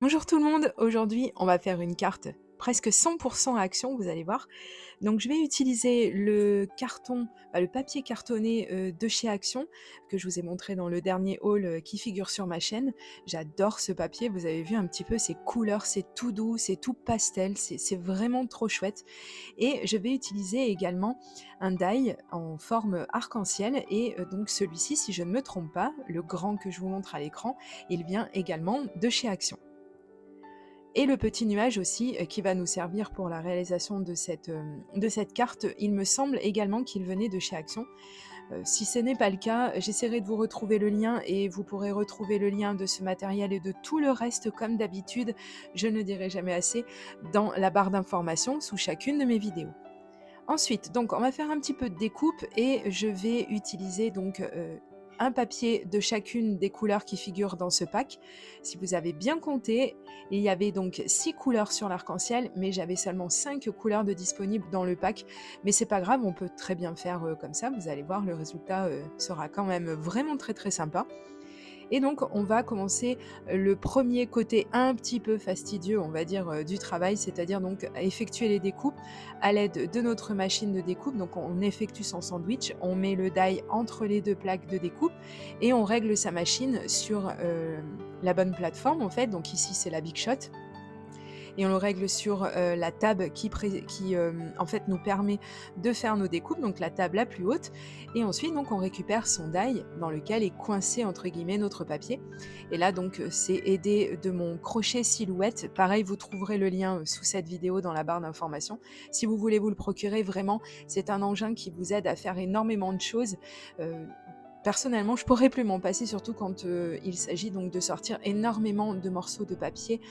Bonjour tout le monde, aujourd'hui on va faire une carte presque 100% action, vous allez voir. Donc je vais utiliser le carton, le papier cartonné de chez Action, que je vous ai montré dans le dernier haul qui figure sur ma chaîne. J'adore ce papier, vous avez vu un petit peu ses couleurs, c'est tout doux, c'est tout pastel, c'est vraiment trop chouette. Et je vais utiliser également un die en forme arc-en-ciel et donc celui-ci, si je ne me trompe pas, le grand que je vous montre à l'écran, il vient également de chez Action. Et le petit nuage aussi, qui va nous servir pour la réalisation de cette carte, il me semble également qu'il venait de chez Action. Si ce n'est pas le cas, j'essaierai de vous retrouver le lien et vous pourrez retrouver le lien de ce matériel et de tout le reste comme d'habitude, je ne dirai jamais assez, dans la barre d'informations sous chacune de mes vidéos. Ensuite, donc on va faire un petit peu de découpe et je vais utiliser donc un papier de chacune des couleurs qui figurent dans ce pack. Si vous avez bien compté, il y avait donc 6 couleurs sur l'arc-en-ciel, mais j'avais seulement 5 couleurs de disponibles dans le pack. Mais c'est pas grave, on peut très bien faire comme ça. Vous allez voir, le résultat sera quand même vraiment très sympa. Et donc, on va commencer le premier côté un petit peu fastidieux, on va dire, du travail, c'est-à-dire donc effectuer les découpes à l'aide de notre machine de découpe. Donc, on effectue son sandwich, on met le die entre les deux plaques de découpe et on règle sa machine sur la bonne plateforme, en fait. Donc, ici, c'est la Big Shot et on le règle sur la table qui en fait nous permet de faire nos découpes, donc la table la plus haute. Et ensuite donc on récupère son die dans lequel est coincé entre guillemets notre papier. Et là donc c'est aidé de mon crochet silhouette. Pareil, vous trouverez le lien sous cette vidéo dans la barre d'informations. Si vous voulez vous le procurer, vraiment, c'est un engin qui vous aide à faire énormément de choses. Euh, Personnellement, je pourrais plus m'en passer, surtout quand il s'agit donc de sortir énormément de morceaux de papier,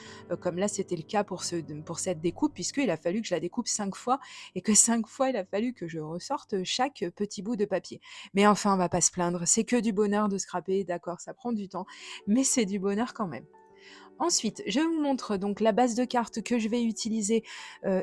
comme là c'était le cas pour cette découpe, puisqu'il a fallu que je la découpe 5 fois et que 5 fois il a fallu que je ressorte chaque petit bout de papier. Mais enfin, on va pas se plaindre, c'est que du bonheur de scraper, d'accord, ça prend du temps, mais c'est du bonheur quand même. Ensuite, je vous montre donc la base de cartes que je vais utiliser.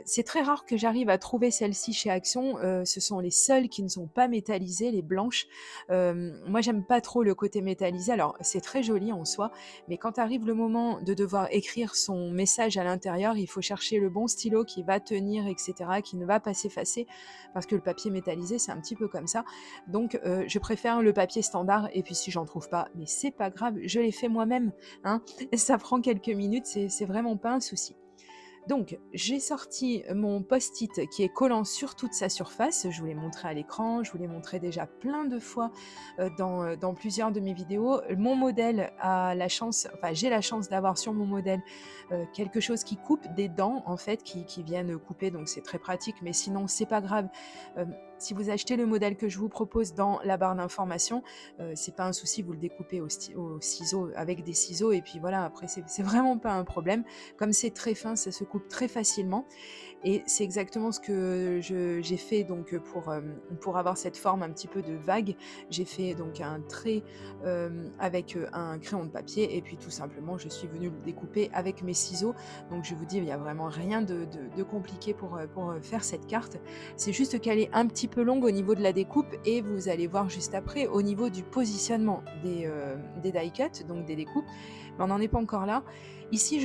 C'est très rare que j'arrive à trouver celle-ci chez Action. Ce sont les seules qui ne sont pas métallisées, les blanches. Moi, j'aime pas trop le côté métallisé. Alors, c'est très joli en soi, mais quand arrive le moment de devoir écrire son message à l'intérieur, il faut chercher le bon stylo qui va tenir, etc., qui ne va pas s'effacer, parce que le papier métallisé, c'est un petit peu comme ça. Donc, je préfère le papier standard. Et puis, si j'en trouve pas, mais c'est pas grave, je l'ai fait moi-même, hein. Ça prend quelques minutes, c'est vraiment pas un souci. Donc, j'ai sorti mon post-it qui est collant sur toute sa surface. Je vous l'ai montré à l'écran, je vous l'ai montré déjà plein de fois dans plusieurs de mes vidéos. Mon modèle a la chance, enfin j'ai la chance d'avoir sur mon modèle quelque chose qui coupe des dents en fait, qui viennent couper, donc c'est très pratique, mais sinon c'est pas grave. Euh, si vous achetez le modèle que je vous propose dans la barre d'information, c'est pas un souci, vous le découpez au ciseau, avec des ciseaux, et puis voilà, après c'est vraiment pas un problème. Comme c'est très fin, ça se coupe très facilement. Et c'est exactement ce que j'ai fait donc pour avoir cette forme un petit peu de vague. J'ai fait donc un trait avec un crayon de papier et puis tout simplement je suis venue le découper avec mes ciseaux. Donc je vous dis, il n'y a vraiment rien de compliqué pour faire cette carte. C'est juste qu'elle est un petit peu longue au niveau de la découpe et vous allez voir juste après au niveau du positionnement des die cuts, donc des découpes. Mais on n'en est pas encore là. Ici,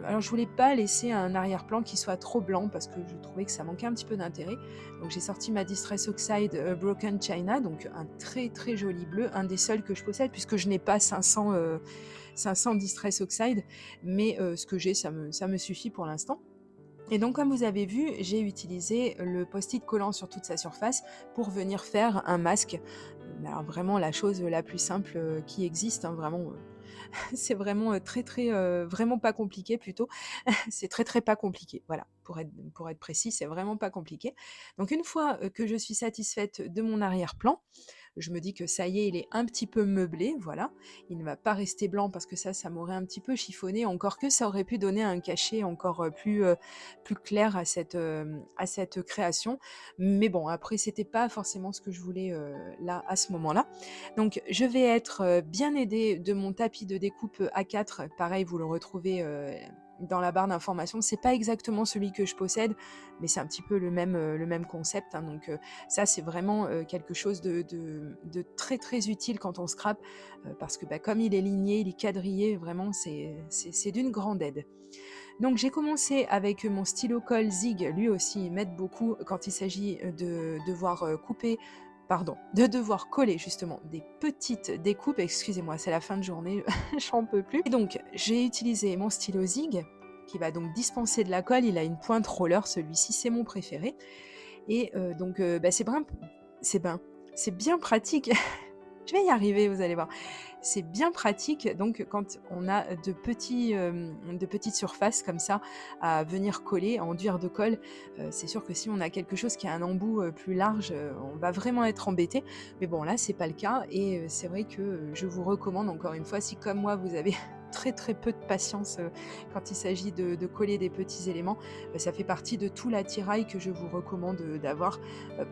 alors je voulais pas laisser un arrière-plan qui soit trop blanc parce que je trouvais que ça manquait un petit peu d'intérêt. Donc j'ai sorti ma Distress Oxide Broken China, donc un très joli bleu, un des seuls que je possède puisque je n'ai pas 500 Distress Oxide, mais ce que j'ai, ça me suffit pour l'instant. Et donc comme vous avez vu, j'ai utilisé le post-it collant sur toute sa surface pour venir faire un masque. Mais alors vraiment la chose la plus simple qui existe, hein, vraiment. C'est vraiment vraiment pas compliqué plutôt. C'est très pas compliqué. Voilà, pour être précis, c'est vraiment pas compliqué. Donc une fois que je suis satisfaite de mon arrière-plan, je me dis que ça y est, il est un petit peu meublé, voilà. Il ne va pas rester blanc parce que ça m'aurait un petit peu chiffonné, encore que ça aurait pu donner un cachet encore plus clair à cette création. Mais bon, après, c'était pas forcément ce que je voulais là, à ce moment-là. Donc, je vais être bien aidée de mon tapis de découpe A4. Pareil, vous le retrouvez dans la barre d'information. C'est pas exactement celui que je possède, mais c'est un petit peu le même concept, hein. Donc ça, c'est vraiment quelque chose de très très utile quand on scrape, parce que comme il est ligné, il est quadrillé, vraiment c'est d'une grande aide. Donc j'ai commencé avec mon stylo colle Zig, lui aussi il m'aide beaucoup quand il s'agit de devoir couper, pardon, de devoir coller justement des petites découpes, excusez-moi, c'est la fin de journée, j'en peux plus. Et donc j'ai utilisé mon stylo Zig qui va donc dispenser de la colle, il a une pointe roller, celui-ci c'est mon préféré. Et donc c'est ben, c'est bien pratique. Je vais y arriver, vous allez voir. C'est bien pratique, donc quand on a de petites surfaces comme ça à venir coller, à enduire de colle, c'est sûr que si on a quelque chose qui a un embout plus large, on va vraiment être embêté. Mais bon, là, c'est pas le cas et c'est vrai que je vous recommande encore une fois, si comme moi, vous avez très très peu de patience quand il s'agit de coller des petits éléments, ça fait partie de tout l'attirail que je vous recommande d'avoir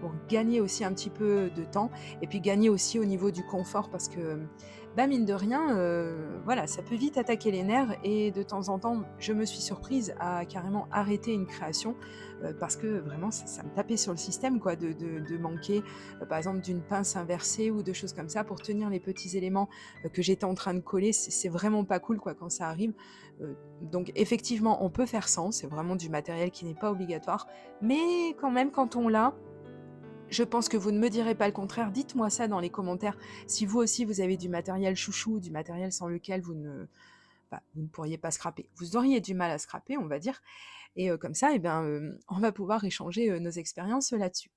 pour gagner aussi un petit peu de temps et puis gagner aussi au niveau du confort parce que mine de rien, voilà, ça peut vite attaquer les nerfs et de temps en temps, je me suis surprise à carrément arrêter une création, parce que vraiment ça me tapait sur le système quoi de manquer, par exemple d'une pince inversée ou de choses comme ça pour tenir les petits éléments, que j'étais en train de coller. C'est vraiment pas cool quoi quand ça arrive, donc effectivement on peut faire sans, c'est vraiment du matériel qui n'est pas obligatoire, mais quand même quand on l'a, je pense que vous ne me direz pas le contraire. Dites-moi ça dans les commentaires. Si vous aussi, vous avez du matériel chouchou, du matériel sans lequel vous ne pourriez pas scraper. Vous auriez du mal à scraper, on va dire. Et comme ça, on va pouvoir échanger nos expériences là-dessus.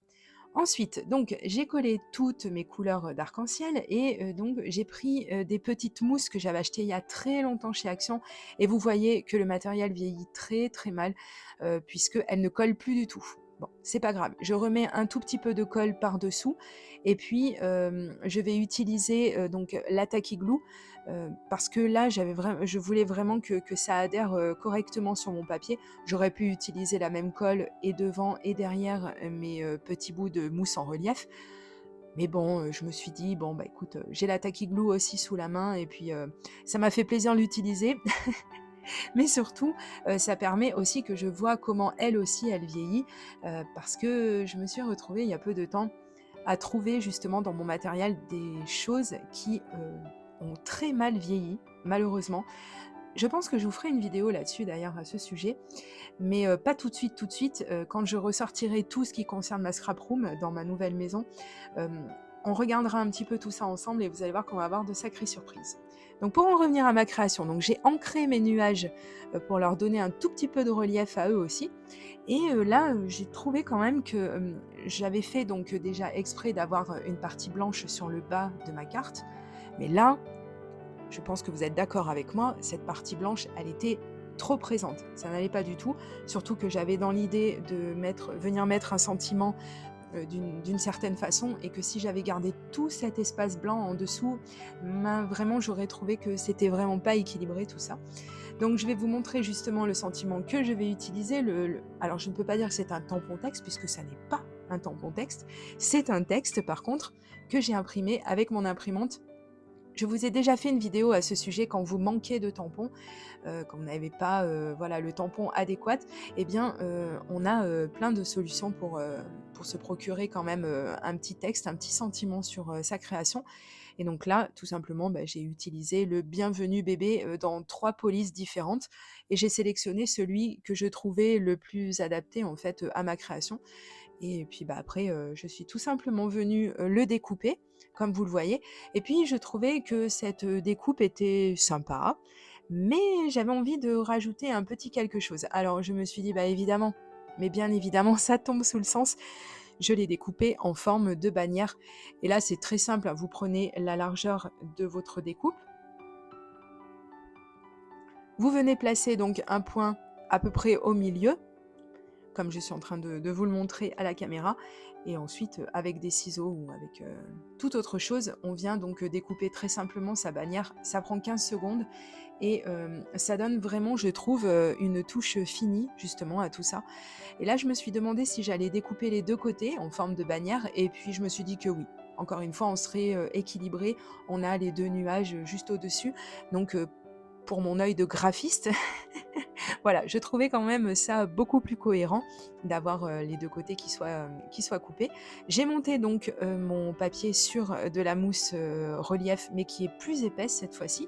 Ensuite, donc, j'ai collé toutes mes couleurs d'arc-en-ciel et donc j'ai pris des petites mousses que j'avais achetées il y a très longtemps chez Action. Et vous voyez que le matériel vieillit très très mal puisqu'elle ne colle plus du tout. Bon, c'est pas grave. Je remets un tout petit peu de colle par-dessous et puis je vais utiliser donc la Tacky Glue parce que là, je voulais vraiment que ça adhère correctement sur mon papier. J'aurais pu utiliser la même colle et devant et derrière mes petits bouts de mousse en relief. Mais bon, je me suis dit, bon, bah écoute, j'ai la Tacky Glue aussi sous la main et puis ça m'a fait plaisir de l'utiliser. Mais surtout, ça permet aussi que je vois comment elle aussi, elle vieillit, parce que je me suis retrouvée il y a peu de temps à trouver justement dans mon matériel des choses qui ont très mal vieilli, malheureusement. Je pense que je vous ferai une vidéo là-dessus d'ailleurs à ce sujet, mais pas tout de suite, quand je ressortirai tout ce qui concerne ma scrap room dans ma nouvelle maison, on regardera un petit peu tout ça ensemble et vous allez voir qu'on va avoir de sacrées surprises. Donc pour en revenir à ma création, donc j'ai ancré mes nuages pour leur donner un tout petit peu de relief à eux aussi. Et là, j'ai trouvé quand même que j'avais fait donc déjà exprès d'avoir une partie blanche sur le bas de ma carte. Mais là, je pense que vous êtes d'accord avec moi, cette partie blanche, elle était trop présente. Ça n'allait pas du tout, surtout que j'avais dans l'idée de venir mettre un sentiment d'une certaine façon et que si j'avais gardé tout cet espace blanc en dessous, vraiment j'aurais trouvé que c'était vraiment pas équilibré tout ça. Donc je vais vous montrer justement le sentiment que je vais utiliser. Alors je ne peux pas dire que c'est un tampon texte puisque ça n'est pas un tampon texte, c'est un texte par contre que j'ai imprimé avec mon imprimante. Je vous ai déjà fait une vidéo à ce sujet quand vous manquez de tampons, quand vous n'avez pas voilà, le tampon adéquat, eh bien on a plein de solutions pour se procurer quand même un petit texte, un petit sentiment sur sa création. Et donc là, tout simplement, j'ai utilisé le Bienvenue bébé dans 3 polices différentes et j'ai sélectionné celui que je trouvais le plus adapté en fait à ma création. Et puis après, je suis tout simplement venue le découper, comme vous le voyez. Et puis je trouvais que cette découpe était sympa, mais j'avais envie de rajouter un petit quelque chose. Alors je me suis dit, évidemment, mais bien évidemment, ça tombe sous le sens. Je l'ai découpé en forme de bannière. Et là, c'est très simple, hein. Vous prenez la largeur de votre découpe. Vous venez placer donc un point à peu près au milieu, comme je suis en train de vous le montrer à la caméra. Et ensuite, avec des ciseaux ou avec toute autre chose, on vient donc découper très simplement sa bannière. Ça prend 15 secondes et ça donne vraiment, je trouve, une touche finie justement à tout ça. Et là, je me suis demandé si j'allais découper les deux côtés en forme de bannière et puis je me suis dit que oui. Encore une fois, on serait équilibré. On a les deux nuages juste au-dessus. Donc, pour mon œil de graphiste, Voilà, je trouvais quand même ça beaucoup plus cohérent d'avoir, les 2 côtés qui soient coupés. J'ai monté donc, mon papier sur, de la mousse, relief, mais qui est plus épaisse cette fois-ci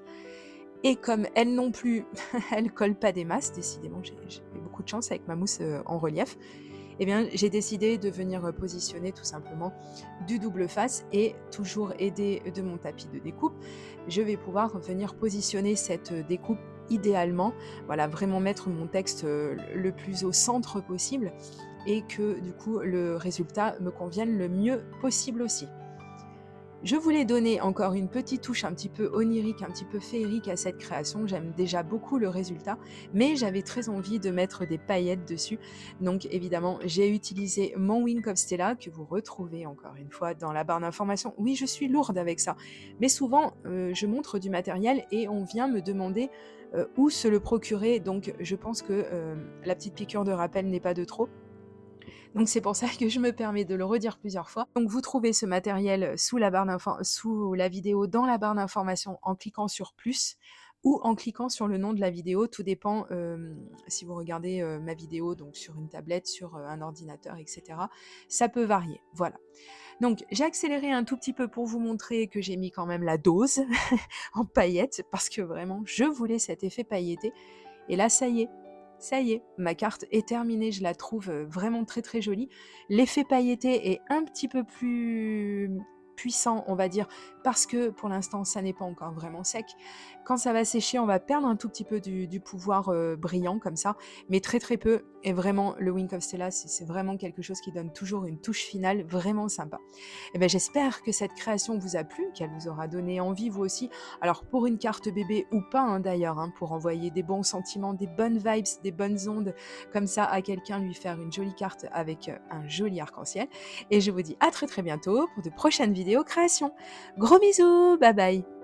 et comme elle non plus, elle colle pas des masses, décidément j'ai beaucoup de chance avec ma mousse, en relief. Eh bien, j'ai décidé de venir, positionner tout simplement du double face et toujours aidée de mon tapis de découpe, je vais pouvoir venir positionner cette, découpe idéalement, voilà, vraiment mettre mon texte, le plus au centre possible et que du coup le résultat me convienne le mieux possible aussi. Je voulais donner encore une petite touche un petit peu onirique, un petit peu féerique à cette création. J'aime déjà beaucoup le résultat, mais j'avais très envie de mettre des paillettes dessus. Donc évidemment, j'ai utilisé mon Wink of Stella que vous retrouvez encore une fois dans la barre d'information. Oui, je suis lourde avec ça, mais souvent je montre du matériel et on vient me demander où se le procurer. Donc je pense que la petite piqûre de rappel n'est pas de trop. Donc c'est pour ça que je me permets de le redire plusieurs fois. Donc vous trouvez ce matériel sous la vidéo dans la barre d'information en cliquant sur plus ou en cliquant sur le nom de la vidéo. Tout dépend si vous regardez ma vidéo donc sur une tablette, sur un ordinateur, etc. Ça peut varier. Voilà. Donc j'ai accéléré un tout petit peu pour vous montrer que j'ai mis quand même la dose en paillettes parce que vraiment je voulais cet effet pailleté. Et là, ça y est, ma carte est terminée, je la trouve vraiment très très jolie. L'effet pailleté est un petit peu plus puissant, on va dire, parce que pour l'instant, ça n'est pas encore vraiment sec. Quand ça va sécher, on va perdre un tout petit peu du pouvoir brillant comme ça, mais très très peu. Et vraiment, le Wink of Stella, c'est vraiment quelque chose qui donne toujours une touche finale vraiment sympa. Et ben, j'espère que cette création vous a plu, qu'elle vous aura donné envie vous aussi. Alors pour une carte bébé ou pas d'ailleurs, pour envoyer des bons sentiments, des bonnes vibes, des bonnes ondes comme ça à quelqu'un, lui faire une jolie carte avec un joli arc-en-ciel. Et je vous dis à très très bientôt pour de prochaines vidéos créations. Gros bisous, bye bye.